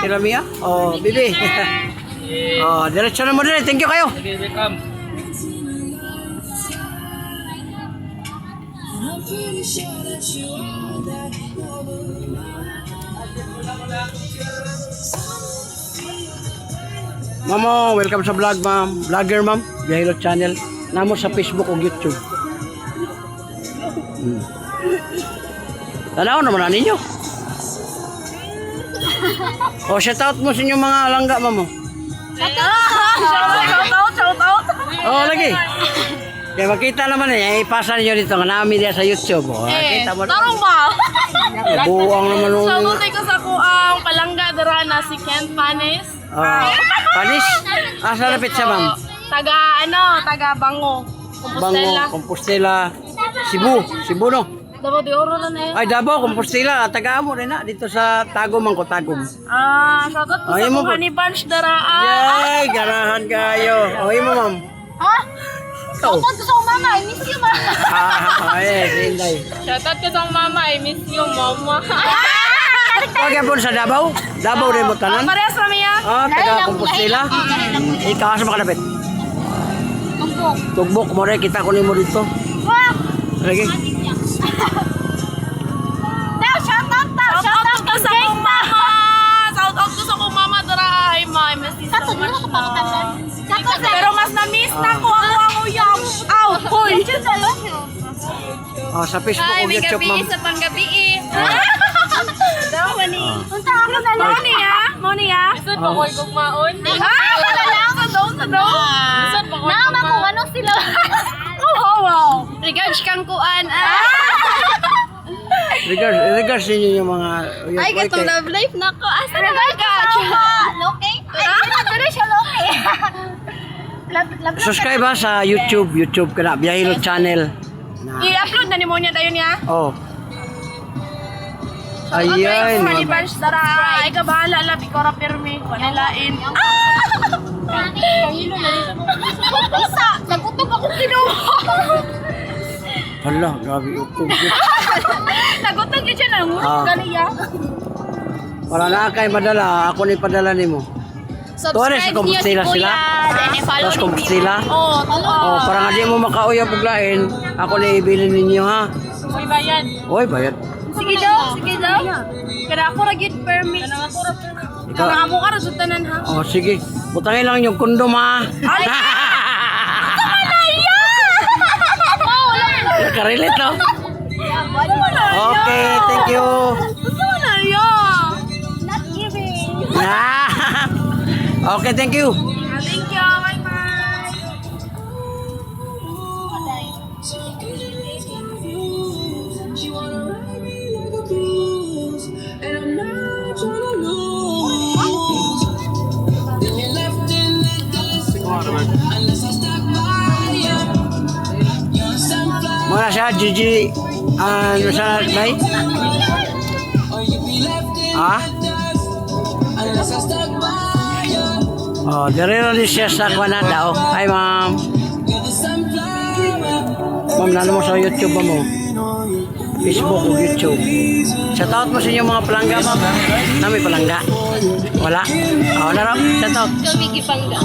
Sila Mia. Oh, bibi. Oh, diretso na mo din. Thank you kayo. Okay, welcome. Mamo, welcome sa vlog, ma'am. Vlogger, ma'am. Biyahilot channel. Namo sa Facebook o YouTube. Tanaw naman na ninyo. Oh, shout out mo sa inyong mga langga, mamo. Shout out. Oh, lagi. Kaya makita naman eh, ipasa niyo dito nga namin diya sa YouTube. Oh, nakita mo. Tarong ba? Buang naman nung. Sabuti ko sa kuang palangga dara na si Ken Panis. Panis? Asa lapit siya, ma'am? Taga Bango. Compostela. Compostela. Cebu no? Davao de Oro na yun. Ay, Davao, Compostela. Taga mo rin na. Dito sa Tagum, ang Tagum. Shout out ko Ay, sa mo kuha ni Bunch dara. Yay! Ganahan kayo. Ay mo, ma'am. Ha? Ikaw. Shout out ko sa mama. I miss you, mama. Ay, Inday. Shout out ko sa mama. I miss you, mama. Huwag yan po sa Davao. Davao rin mo tanan. Parehas kami yan. Taga Compostela. Ikaw, asa makalapit? Tumbok. Tugbok mo rin. Kita ko ni mo dito. Lagi. Shout out ko sa kong mama. Shout out ko sa kong mama dara. Ay, ma, I miss you so much. Pero mas na-miss na ko ang uyam. Ow, hoy. Oh, sa Facebook o YouTube, ma'am. Sa panggabi eh. Daw mani. Unta ako na lang. Moni ya. Sud pa koy gugmaon. Wala lang sa daw. Sud pa koy. Naama ko ano sila. Oh, wow. Regards kang kuan. Regards ninyo yung mga... Ay, katong love life na ko. Asa na ba ka? Loke? Ay, dito siya loke. Subscribe ha sa YouTube ka na, Biyahilot channel. I-upload na ni mo niya dayon niya. Oh. Ayan. Honey Bunch dara. Ay, ka bahala la bikora permi. Panilain. Kahilo na dito. Isa, nagutog ako kinuha. Hala, grabe utog. Nagutog yun siya na ngurot ganiya. Para na kay madala, ako ni padala nimo. Tuwares, Compostela sila. Tapos Compostela. Oo, Oh, para nga di mo makauyab paglain, ako na ibilin ninyo ha. may bayad. Oy, bayad. Sige daw. Kada ako ra gid permit. Kada ako ra permit. Ikaw- Kada amo ka ra sa tanan ha. Oh, sige. Butangin lang yung kondom ha. Nakarelate no? Okay, thank you. Not giving. Okay, thank you. Thank you. Bye-bye. Muna siya, Gigi. Ano siya, Nay? Ha? Oh, dire rin siya sa Canada. Oh. Hi, ma'am. Ma'am, nalo mo sa YouTube mo? Facebook o YouTube. Shout out mo sa inyong mga palangga, ma'am. Nami palangga? Wala? Oh, narap. Shout out. Kami gipangga.